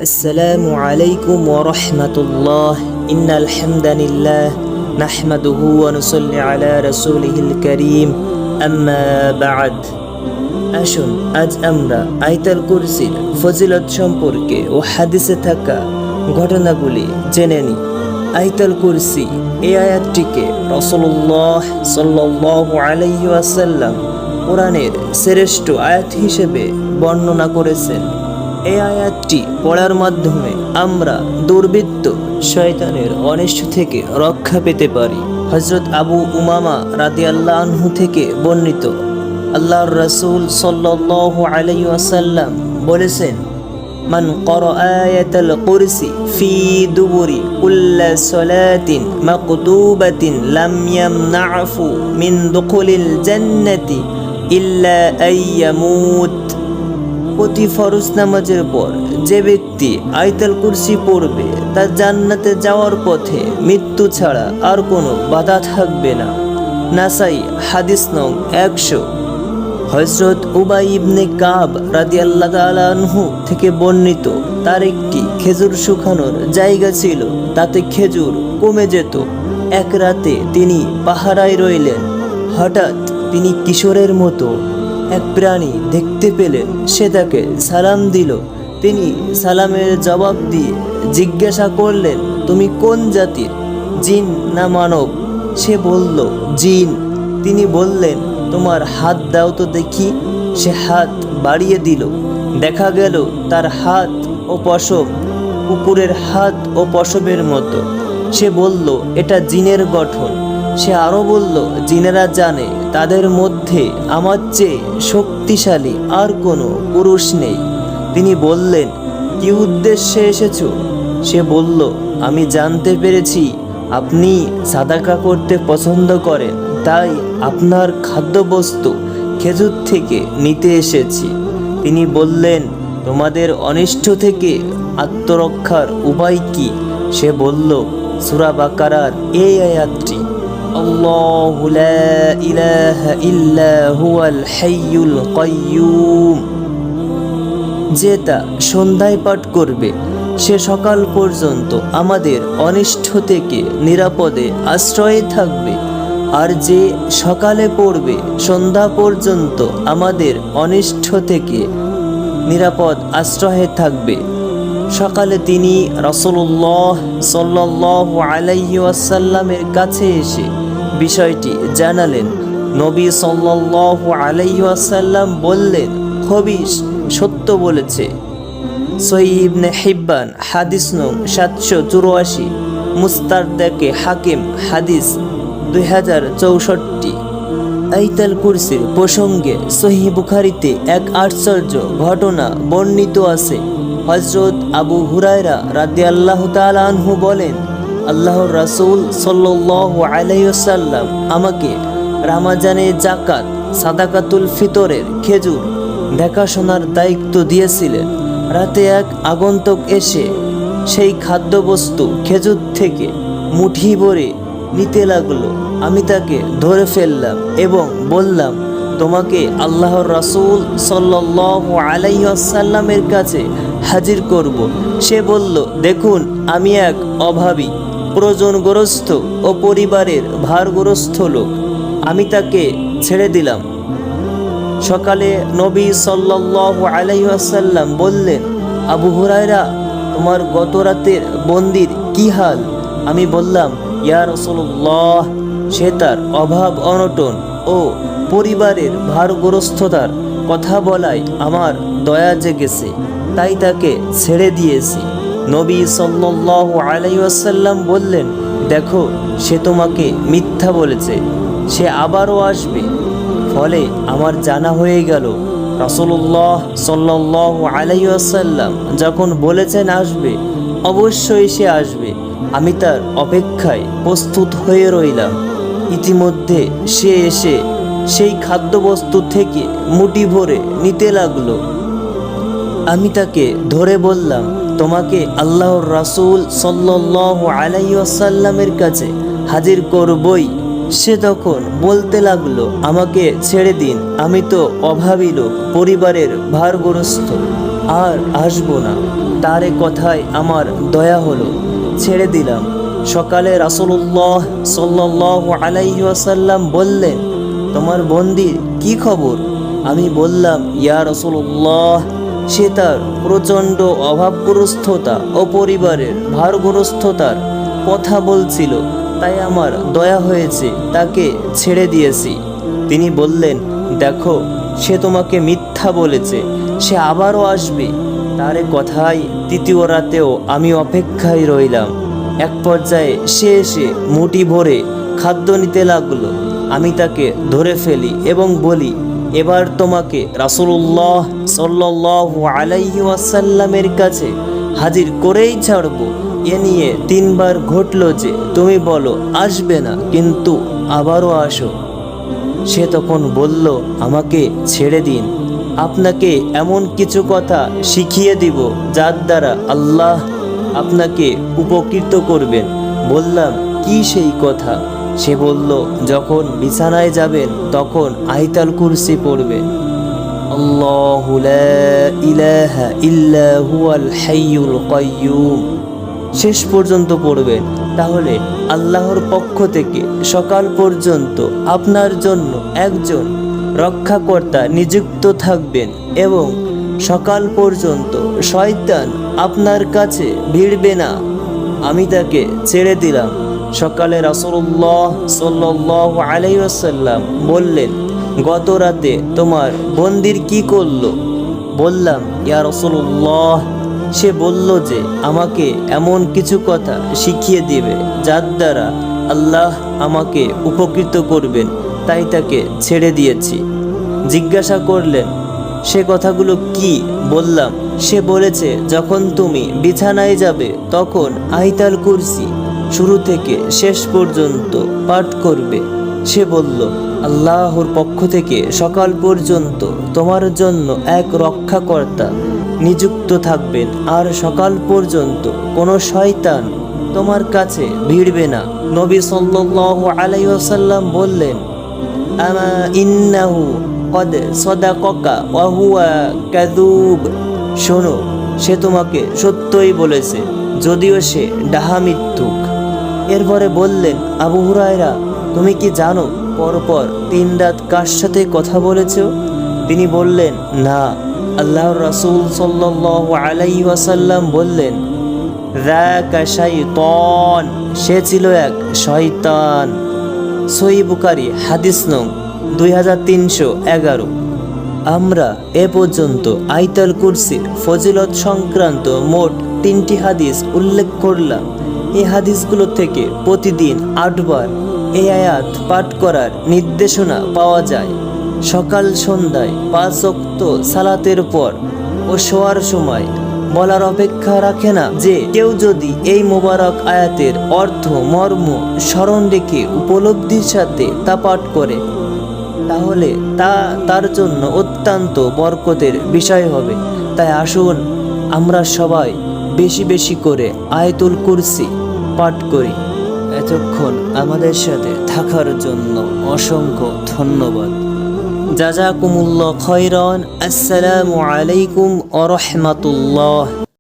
আসসালামু আলাইকুম ওয়া রাহমাতুল্লাহ ইন্নাল হামদালিল্লাহ নাহমাদুহু ওয়া নুসাল্লি আলা রাসূলিহিল কারীম আম্মা বা'দ। আসুন আজ আমরা আয়াতুল কুরসির ফজিলত সম্পর্কে ও হাদিসে থাকা ঘটনাগুলি জেনে নিই। আয়াতুল কুরসি এই আয়াতটিকে রাসূলুল্লাহ সাল্লাল্লাহু আলাইহি ওয়াসাল্লাম কোরআনের শ্রেষ্ঠ আয়াত হিসেবে বর্ণনা করেছেন। এই আয়াতটি পড়ার মাধ্যমে আমরা দুর্বৃত্ত শয়তানের অনিষ্ট থেকে রক্ষা পেতে পারি। হযরত আবু উমামা রাদিয়াল্লাহু আনহু থেকে বর্ণিত, আল্লাহর রাসূল সাল্লাল্লাহু আলাইহি ওয়াসাল্লাম বলেছেন, মান ক্বারা আয়াতাল কুরসি ফি দুবুরি কুল্লি সালাতিন মাকতুবাতিন লাম ইয়ামনাহু মিন দুখুলিল জান্নাতি ইল্লা আইয়ামুত। প্রতি ফরজ নামাজের পর যে ব্যক্তি আয়াতুল কুরসি পড়বে তার জান্নাতে যাওয়ার পথে মৃত্যু ছাড়া আর কোনো বাধা থাকবে না। নাসাই হাদিস নং 100। হযরত উবাই ইবনে কাব রাদিয়াল্লাহু তাআলা আনহু থেকে বর্ণিত, তার একটি খেজুর শুকানোর জায়গা ছিল, তাতে খেজুর কমে যেত। এক রাতে তিনি পাহারায় রইলেন। হঠাৎ তিনি কিশোরের মতো এক প্রাণী দেখতে পেলেন। সে তাকে সালাম দিল। তিনি সালামের জবাব দিয়ে জিজ্ঞাসা করলেন, তুমি কোন জাতির, জিন না মানব? সে বলল, জিন। তিনি বললেন, তোমার হাত দাও তো দেখি। সে হাত বাড়িয়ে দিল। দেখা গেল তার হাত ও পশম কুকুরের হাত ও পশমের মতো। সে বলল, এটা জিনের গঠন। সে আরো বলল, জিনেরা জানে তাদের মধ্যে আমার চেয়ে শক্তিশালী আর কোনো পুরুষ নেই। তিনি বললেন, কি উদ্দেশ্যে এসেছো? সে বলল, আমি জানতে পেরেছি আপনি সাদাকা করতে পছন্দ করেন, তাই আপনার খাদ্যবস্তু খেজুর থেকে নিতে এসেছি। তিনি বললেন, তোমাদের অনিষ্ট থেকে আত্মরক্ষার উপায় কি? সে বলল, সূরা বাকারার এই আয়াতটি, আল্লাহু লা ইলাহা ইল্লা হুয়াল হাইয়ুল কাইয়্যুম। যে তা সন্ধ্যায় পাঠ করবে সে সকাল পর্যন্ত আমাদের অনিষ্ট থেকে নিরাপদে আশ্রয়ে থাকবে, আর যে সকালে পড়বে সন্ধ্যা পর্যন্ত আমাদের অনিষ্ট থেকে নিরাপদ আশ্রয়ে থাকবে। সকালে তিনি রাসূলুল্লাহ সাল্লাল্লাহু আলাইহি ওয়াসাল্লামের কাছে এসে বিষয়টি জানালেন। নবী সাল্লাল্লাহু আলাইহি ওয়াসাল্লাম বললেন, খবিশ সত্য বলেছে। সহিহ ইবনে হিব্বান হাদিস নং 784, মুস্তাদরাকে হাকিম হাদিস 2064। আয়াতুল কুরসির প্রসঙ্গে সহিহ বুখারীতে এক আশ্চর্য ঘটনা বর্ণিত আছে। হযরত আবু হুরায়রা রাদিয়াল্লাহু তাআলা আনহু বলেন, আল্লাহর রাসূল সাল্লাল্লাহু আলাইহি ওয়াসাল্লাম আমাকে রমজানে যাকাত সাদাকাতুল ফিতরের খেজুর দেখাশোনার দায়িত্ব দিয়েছিলেন। রাতে এক আগন্তুক এসে সেই খাদ্যবস্তু খেজুর থেকে মুঠি ভরে নিতে লাগলো। আমি তাকে ধরে ফেললাম এবং বললাম, তোমাকে আল্লাহর রাসূল সাল্লাল্লাহু আলাইহি ওয়াসাল্লামের কাছে হাজির করব। সে বলল, দেখুন আমি এক অভাবী, প্রয়োজনগ্রস্ত ও পরিবারের ভারগ্রস্ত লোক। আমি তাকে ছেড়ে দিলাম। সকালে নবী সাল্লাল্লাহু আলাইহি ওয়াসাল্লাম বললেন, আবু হুরায়রা, তোমার গত রাতের বন্দির কি হাল? আমি বললাম, ইয়া রাসূলুল্লাহ, সে তার অভাব অনটন ও পরিবারের ভারগ্রস্ততার কথা বলায় আমার দয়া জেগেছে, তাই তাকে ছেড়ে দিয়েছি। নবী সাল্লাল্লাহু আলাইহি ওয়াসাল্লাম বললেন, দেখো সে তোমাকে মিথ্যা বলেছে, সে আবারও আসবে। ফলে আমার জানা হয়ে গেল রাসূলুল্লাহ সাল্লাল্লাহু আলাইহি ওয়াসাল্লাম যখন বলেছেন আসবে, অবশ্যই সে আসবে। আমি তার অপেক্ষায় প্রস্তুত হয়ে রইলাম। ইতিমধ্যে সে এসে সেই খাদ্যবস্তু থেকে মুঠি ভরে নিতে লাগলো। আমি তাকে ধরে বললাম, তোমাকে আল্লাহর রাসূল সাল্লাল্লাহু আলাইহি ওয়াসাল্লামের কাছে হাজির করবই। সে তখন বলতে লাগলো, আমাকে ছেড়ে দিন, আমি তো অভাবী লোক, পরিবারের ভারগ্রস্ত। আর আসবো না। তার এ কথায় আমার দয়া হলো, ছেড়ে দিলাম। সকালে রাসূলুল্লাহ সাল্লাল্লাহু আলাইহি ওয়াসাল্লাম বললেন, তোমার বন্দির কি খবর? আমি বললাম, ইয়া রাসূলুল্লাহ, সে তার প্রচণ্ড অভাবগ্রস্ততা ও পরিবারের ভারগ্রস্ততার কথা বলছিল, তাই আমার দয়া হয়েছে, তাকে ছেড়ে দিয়েছি। তিনি বললেন, দেখো, সে তোমাকে মিথ্যা বলেছে, সে আবারও আসবে। তার এ কথায় তৃতীয় রাতেও আমি অপেক্ষায় রইলাম। এক পর্যায়ে সে এসে মুঠি ভরে খাদ্য নিতে লাগলো। আমি তাকে ধরে ফেলি এবং বলি, এবার তোমাকে রাসূলুল্লাহ সাল্লাল্লাহু আলাইহি ওয়াসাল্লামের কাছে হাজির করেই ছাড়ব। এ নিয়ে 3 বার ঘটল যে তুমি বলো আসবে না, কিন্তু আবারও আসো। সে তখন বলল, আমাকে ছেড়ে দিন, আপনাকে এমন কিছু কথা শিখিয়ে দিব যার দ্বারা আল্লাহ আপনাকে উপকৃত করবেন। বললাম, কি সেই কথা? সে বলল, যখন বিছানায় যাবেন তখন আয়াতুল কুরসি পড়বেন। আল্লাহু লা ইলাহা ইল্লা হুয়াল হাইয়ুল কাইয়্যুম শেষ পর্যন্ত পড়বেন। তাহলে আল্লাহর পক্ষ থেকে সকাল পর্যন্ত আপনার জন্য একজন রক্ষাকর্তা নিযুক্ত থাকবেন এবং সকাল পর্যন্ত শয়তান আপনার কাছে ভিড়বে না। আমি তাকে ছেড়ে দিলাম। সকালে রাসূলুল্লাহ সাল্লাল্লাহু আলাইহি ওয়াসাল্লাম বললেন, গত রাতে তোমার বন্দির কি করলো? বললাম, ইয়া রাসূলুল্লাহ, সে বলল যে আমাকে এমন কিছু কথা শিখিয়ে দিবে যার দ্বারা আল্লাহ আমাকে উপকৃত করবেন, তাই তাকে ছেড়ে দিয়েছি। জিজ্ঞাসা করলেন, সে কথাগুলো কি? বললাম, সে বলেছে যখন তুমি বিছানায় যাবে তখন আয়াতুল কুরসি শুরু থেকে শেষ পর্যন্ত পাঠ করবে। সে বলল, আল্লাহর পক্ষ থেকে সকাল পর্যন্ত তোমার জন্য এক রক্ষাকর্তা নিযুক্ত থাকবেন, আর সকাল পর্যন্ত কোনো শয়তান তোমার কাছে ভিড়বে না। নবী সাল্লাল্লাহু আলাইহি ওয়াসাল্লাম বললেন, আমা ইন্নাহু কদ সাদাকাকা ওয়া হুয়া কাযুব, শোনো, সে তোমাকে সত্যই বলেছে, যদিও সে ডাহা মিথ্যুক। এরপরে বললেন, আবু হুরায়রা, তুমি কি জানো পরপর 3 রাত কার সাথে কথা বলেছো? তিনি বললেন, না। আল্লাহর রাসূল সাল্লাল্লাহু আলাইহি ওয়াসাল্লাম বললেন, যাকা শাইতান, সে ছিল এক শয়তান। সহিহ বুখারী হাদিস নং 2311। আমরা এ পর্যন্ত আয়াতুল কুরসির ফজিলত সংক্রান্ত মোট 3টি হাদিস উল্লেখ করলাম। এই হাদিসগুলো থেকে প্রতিদিন 8 বার এই আয়াত পাঠ করার নির্দেশনা পাওয়া যায়। সকাল সন্ধ্যায় 5 ওয়াক্ত সালাতের পর ও শোয়ার সময় বলার অপেক্ষা রাখে না যে কেউ যদি এই মোবারক আয়াতের অর্থ মর্ম স্মরণ রেখে উপলব্ধির সাথে তা পাঠ করে, তাহলে তা তার জন্য অত্যন্ত বরকতের বিষয় হবে। তাই আসুন আমরা সবাই বেশি বেশি করে আয়াতুল কুরসি পাঠ করি। এতক্ষণ আমাদের সাথে থাকার জন্য অসংখ্য ধন্যবাদ। জাযাকুমুল্লাহ খায়রান। আসসালামু আলাইকুম ওয়া রাহমাতুল্লাহ।